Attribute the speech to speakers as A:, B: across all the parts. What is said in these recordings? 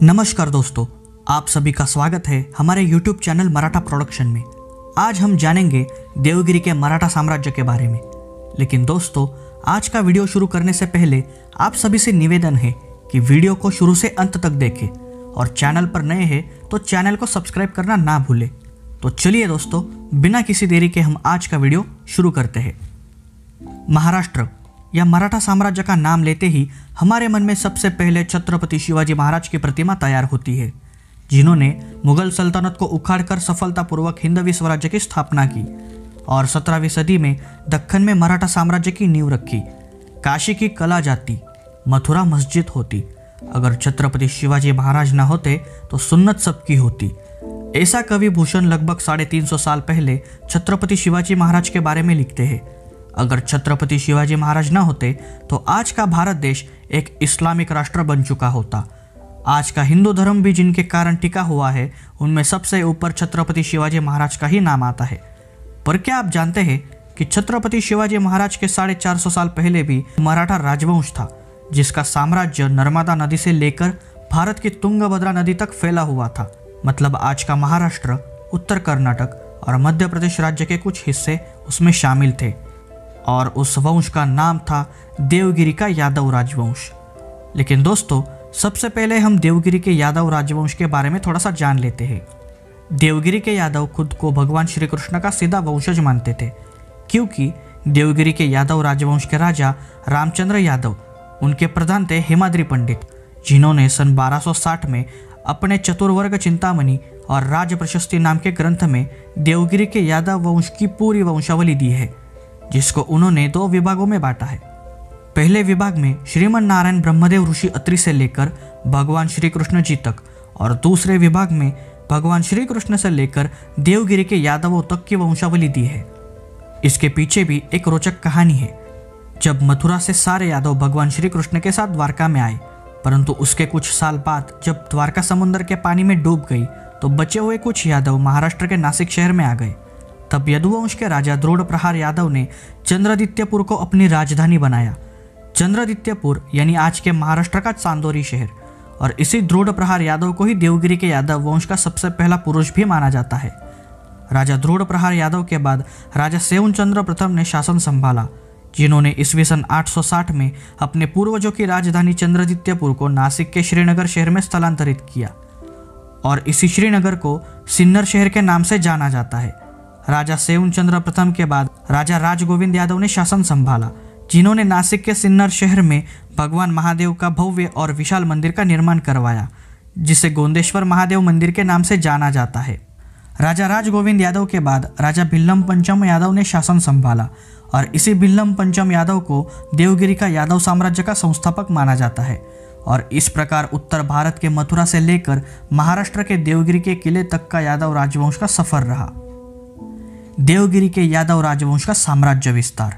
A: नमस्कार दोस्तों, आप सभी का स्वागत है हमारे YouTube चैनल मराठा प्रोडक्शन में। आज हम जानेंगे देवगिरी के मराठा साम्राज्य के बारे में। लेकिन दोस्तों, आज का वीडियो शुरू करने से पहले आप सभी से निवेदन है कि वीडियो को शुरू से अंत तक देखें और चैनल पर नए हैं तो चैनल को सब्सक्राइब करना ना भूलें। तो चलिए दोस्तों, बिना किसी देरी के हम आज का वीडियो शुरू करते हैं। महाराष्ट्र या मराठा साम्राज्य का नाम लेते ही हमारे मन में सबसे पहले छत्रपति शिवाजी महाराज की प्रतिमा तैयार होती है, जिन्होंने मुगल सल्तनत को उखाड़कर सफलतापूर्वक हिंदवी स्वराज्य की स्थापना की और 17वीं सदी में दक्कन में मराठा साम्राज्य की नींव रखी। काशी की कला जाती, मथुरा मस्जिद होती। अगर छत्रपति शिवाजी महाराज न होते तो सुन्नत सबकी होती। ऐसा कवि भूषण लगभग 350 साल पहले छत्रपति शिवाजी महाराज के बारे में लिखते हैं। अगर छत्रपति शिवाजी महाराज न होते तो आज का भारत देश एक इस्लामिक राष्ट्र बन चुका होता। आज का हिंदू धर्म भी जिनके कारण टिका हुआ है, उनमें सबसे ऊपर छत्रपति शिवाजी महाराज का ही नाम आता है। पर क्या आप जानते हैं कि छत्रपति शिवाजी महाराज के 450 साल पहले भी मराठा राजवंश था, जिसका साम्राज्य नर्मदा नदी से लेकर भारत की तुंगभद्रा नदी तक फैला हुआ था। मतलब आज का महाराष्ट्र, उत्तर कर्नाटक और मध्य प्रदेश राज्य के कुछ हिस्से उसमें शामिल थे और उस वंश का नाम था देवगिरी का यादव राजवंश। लेकिन दोस्तों, सबसे पहले हम देवगिरी के यादव राजवंश के बारे में थोड़ा सा जान लेते हैं। देवगिरी के यादव खुद को भगवान श्री कृष्ण का सीधा वंशज मानते थे, क्योंकि देवगिरी के यादव राजवंश के राजा रामचंद्र यादव, उनके प्रधान थे हेमाद्री पंडित, जिन्होंने सन 1260 में अपने चतुर्वर्ग चिंतामणि और राज प्रशस्ति नाम के ग्रंथ में देवगिरी के यादव वंश की पूरी वंशावली दी है, जिसको उन्होंने 2 विभागों में बांटा है। पहले विभाग में श्रीमन नारायण ब्रह्मदेव ऋषि अत्रि से लेकर भगवान श्री कृष्ण जी तक, और दूसरे विभाग में भगवान श्री कृष्ण से लेकर देवगिरी के यादवों तक की वंशावली दी है। इसके पीछे भी एक रोचक कहानी है। जब मथुरा से सारे यादव भगवान श्री कृष्ण के साथ द्वारका में आए, परंतु उसके कुछ साल बाद जब द्वारका समुद्र के पानी में डूब गई तो बचे हुए कुछ यादव महाराष्ट्र के नासिक शहर में आ गए। तब यदुवंश के राजा द्रोणप्रहार यादव ने चंद्रदित्यपुर को अपनी राजधानी बनाया। चंद्रदित्यपुर यानी आज के महाराष्ट्र का चांदोरी शहर। और इसी द्रोणप्रहार यादव को ही देवगिरी के यादव वंश का सबसे पहला पुरुष भी माना जाता है। राजा द्रोणप्रहार यादव के बाद राजा सेऊणचंद्र प्रथम ने शासन संभाला, जिन्होंने ईस्वी सन 860 में अपने पूर्वजों की राजधानी चंद्रदित्यपुर को नासिक के श्रीनगर शहर में स्थलांतरित किया और इसी श्रीनगर को सिन्नर शहर के नाम से जाना जाता है। राजा सेऊणचंद्र प्रथम के बाद राजा राजगोविंद यादव ने शासन संभाला, जिन्होंने नासिक के सिन्नर शहर में भगवान महादेव का भव्य और विशाल मंदिर का निर्माण करवाया, जिसे गोंदेश्वर महादेव मंदिर के नाम से जाना जाता है। राजा राजगोविंद यादव के बाद राजा भिल्लम पंचम यादव ने शासन संभाला और इसी भिल्लम पंचम यादव को देवगिरी का यादव साम्राज्य का संस्थापक माना जाता है। और इस प्रकार उत्तर भारत के मथुरा से लेकर महाराष्ट्र के देवगिरी के किले तक का यादव राजवंश का सफर रहा। देवगिरी के यादव राजवंश का साम्राज्य विस्तार।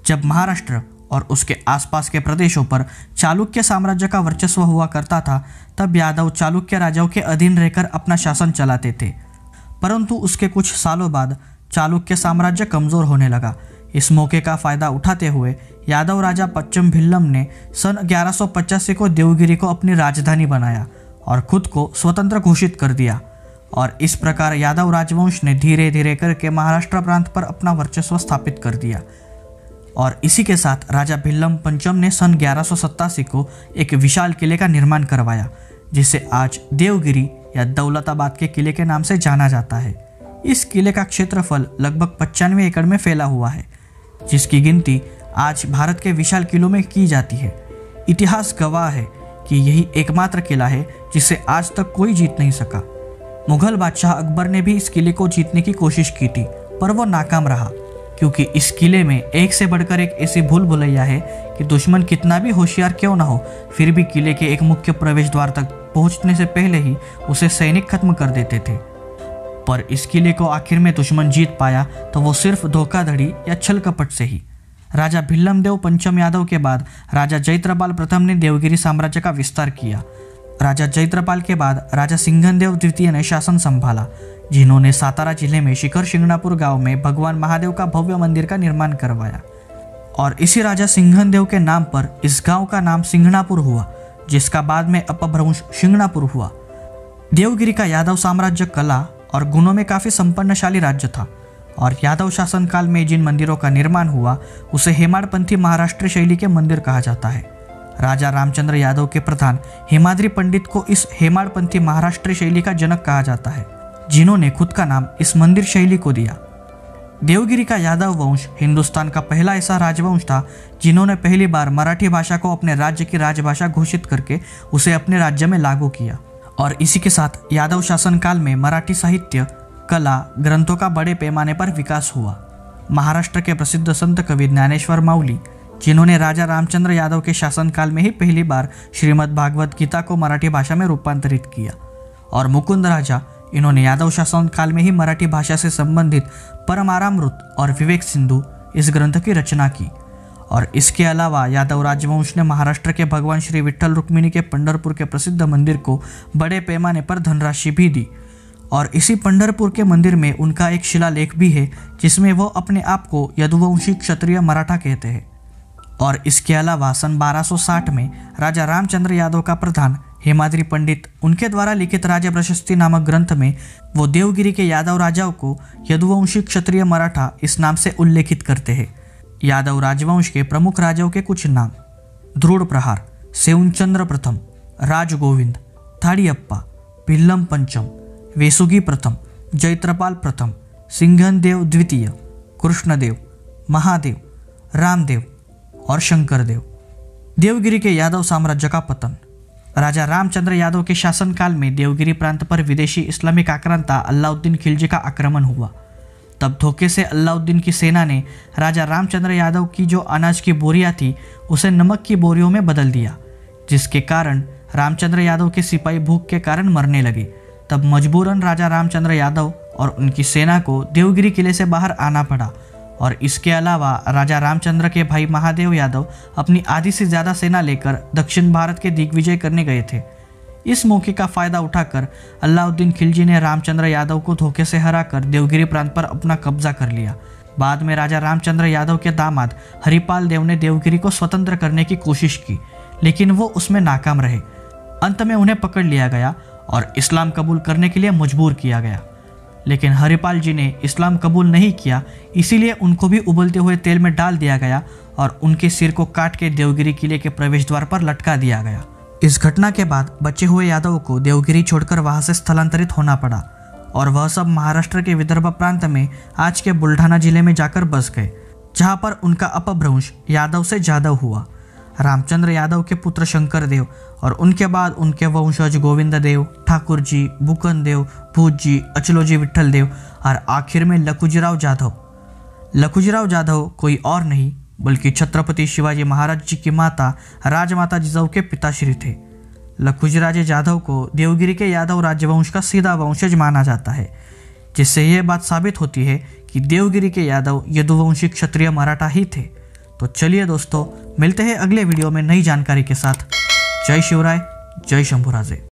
A: जब महाराष्ट्र और उसके आसपास के प्रदेशों पर चालुक्य साम्राज्य का वर्चस्व हुआ करता था, तब यादव चालुक्य राजाओं के अधीन रहकर अपना शासन चलाते थे। परंतु उसके कुछ सालों बाद चालुक्य साम्राज्य कमजोर होने लगा। इस मौके का फायदा उठाते हुए यादव राजा पश्चिम भिल्लम ने सन 1185 को देवगिरी को अपनी राजधानी बनाया और खुद को स्वतंत्र घोषित कर दिया। और इस प्रकार यादव राजवंश ने धीरे धीरे करके महाराष्ट्र प्रांत पर अपना वर्चस्व स्थापित कर दिया। और इसी के साथ राजा भिल्लम पंचम ने सन 1187 को एक विशाल किले का निर्माण करवाया, जिसे आज देवगिरी या दौलताबाद के किले के नाम से जाना जाता है। इस किले का क्षेत्रफल लगभग 95 एकड़ में फैला हुआ है, जिसकी गिनती आज भारत के विशाल किलों में की जाती है। इतिहास गवाह है कि यही एकमात्र किला है जिसे आज तक कोई जीत नहीं सका। मुगल बादशाह अकबर ने भी इस किले को जीतने की कोशिश की थी, पर वो नाकाम रहा, क्योंकि इस किले में एक से बढ़कर एक ऐसी भूल भुलैया है कि दुश्मन कितना भी होशियार क्यों न हो, फिर भी किले के एक मुख्य प्रवेश द्वार तक पहुंचने से पहले ही उसे सैनिक खत्म कर देते थे। पर इस किले को आखिर में दुश्मन जीत पाया तो वो सिर्फ धोखाधड़ी या छल कपट से ही। राजा भिल्लम देव पंचम यादव के बाद राजा जयद्रपाल प्रथम ने देवगिरी साम्राज्य का विस्तार किया। राजा जयद्रपाल के बाद राजा सिंघनदेव द्वितीय ने शासन संभाला, जिन्होंने सातारा जिले में शिखर शिंगणापुर गांव में भगवान महादेव का भव्य मंदिर का निर्माण करवाया। और इसी राजा सिंघनदेव के नाम पर इस गांव का नाम सिंघणापुर हुआ, जिसका बाद में अपभ्रंश शिंगणापुर हुआ। देवगिरी का यादव साम्राज्य कला और गुणों में काफ़ी संपन्नशाली राज्य था और यादव शासनकाल में जिन मंदिरों का निर्माण हुआ उसे हेमाड़पंथी महाराष्ट्र शैली के मंदिर कहा जाता है। राजा रामचंद्र यादव के प्रधान हेमाद्री पंडित को इस हेमाड़पंथी महाराष्ट्र शैली का जनक कहा जाता है, जिन्होंने खुद का नाम इस मंदिर शैली को दिया। देवगिरी का यादव वंश हिंदुस्तान का पहला ऐसा राजवंश था जिन्होंने पहली बार मराठी भाषा को अपने राज्य की राजभाषा घोषित करके उसे अपने राज्य में लागू किया। और इसी के साथ यादव शासनकाल में मराठी साहित्य, कला, ग्रंथों का बड़े पैमाने पर विकास हुआ। महाराष्ट्र के प्रसिद्ध संत कवि ज्ञानेश्वर माऊली, जिन्होंने राजा रामचंद्र यादव के शासनकाल में ही पहली बार श्रीमद् भागवत गीता को मराठी भाषा में रूपांतरित किया, और मुकुंद राजा, इन्होंने यादव शासनकाल में ही मराठी भाषा से संबंधित परमारामृत और विवेक सिंधु इस ग्रंथ की रचना की। और इसके अलावा यादव राजवंश ने महाराष्ट्र के भगवान श्री विठ्ठल रुक्मिणी के पंढरपुर के प्रसिद्ध मंदिर को बड़े पैमाने पर धनराशि भी दी। और इसी पंढरपुर के मंदिर में उनका एक शिलालेख भी है जिसमें वो अपने आप को यदुवंशी क्षत्रिय मराठा कहते हैं। और इसके अलावा सन 1260 में राजा रामचंद्र यादव का प्रधान हेमाद्री पंडित, उनके द्वारा लिखित राजा प्रशस्ति नामक ग्रंथ में वो देवगिरी के यादव राजाओं को यदुवंशी क्षत्रिय मराठा इस नाम से उल्लेखित करते हैं। यादव राजवंश के प्रमुख राजाओं के कुछ नाम: ध्रुड़ प्रहार, सेउनचंद्र प्रथम, राजगोविंद, थाड़ियप्पा, भिल्लम पंचम, वेसुगी प्रथम, जैत्रपाल प्रथम, सिंघनदेव द्वितीय, कृष्णदेव, महादेव, रामदेव और शंकरदेव। देवगिरी के यादव साम्राज्य का पतन। राजा रामचंद्र यादव के शासनकाल में देवगिरी प्रांत पर विदेशी इस्लामिक आक्रांता अलाउद्दीन खिलजी का आक्रमण हुआ। तब धोखे से अलाउद्दीन की सेना ने राजा रामचंद्र यादव की जो अनाज की बोरियां थी उसे नमक की बोरियों में बदल दिया, जिसके कारण रामचंद्र यादव के सिपाही भूख के कारण मरने लगे। तब मजबूरन राजा रामचंद्र यादव और उनकी सेना को देवगिरी किले से बाहर आना पड़ा। और इसके अलावा राजा रामचंद्र के भाई महादेव यादव अपनी आधी से ज़्यादा सेना लेकर दक्षिण भारत के दिग्विजय करने गए थे। इस मौके का फायदा उठाकर अलाउद्दीन खिलजी ने रामचंद्र यादव को धोखे से हराकर देवगिरी प्रांत पर अपना कब्जा कर लिया। बाद में राजा रामचंद्र यादव के दामाद हरिपाल देव ने देवगिरी को स्वतंत्र करने की कोशिश की, लेकिन वो उसमें नाकाम रहे। अंत में उन्हें पकड़ लिया गया और इस्लाम कबूल करने के लिए मजबूर किया गया। लेकिन हरिपाल जी ने इस्लाम कबूल नहीं किया, इसीलिए उनको भी उबलते हुए तेल में डाल दिया गया और उनके सिर को काट के देवगिरी किले के प्रवेश द्वार पर लटका दिया गया। इस घटना के बाद बचे हुए यादवों को देवगिरी छोड़कर वहां से स्थलांतरित होना पड़ा और वह सब महाराष्ट्र के विदर्भ प्रांत में आज के बुल्ढाना जिले में जाकर बस गए, जहां पर उनका अपभ्रंश यादव से जादव हुआ। रामचंद्र यादव के पुत्र शंकरदेव और उनके बाद उनके वंशज गोविंद देव, ठाकुर जी, बुकन देव, भूज जी, अचलोजी विठ्ठल देव और आखिर में लखुजीराव जाधव। लखुजीराव जाधव कोई और नहीं बल्कि छत्रपति शिवाजी महाराज जी की माता राजमाता जिजाऊ के पिताश्री थे। लखुजीराजे जाधव को देवगिरी के यादव राजवंश का सीधा वंशज माना जाता है, जिससे यह बात साबित होती है कि देवगिरी के यादव यदुवंशी क्षत्रिय मराठा ही थे। तो चलिए दोस्तों, मिलते हैं अगले वीडियो में नई जानकारी के साथ। जय शिवराय, जय शंभुराजे।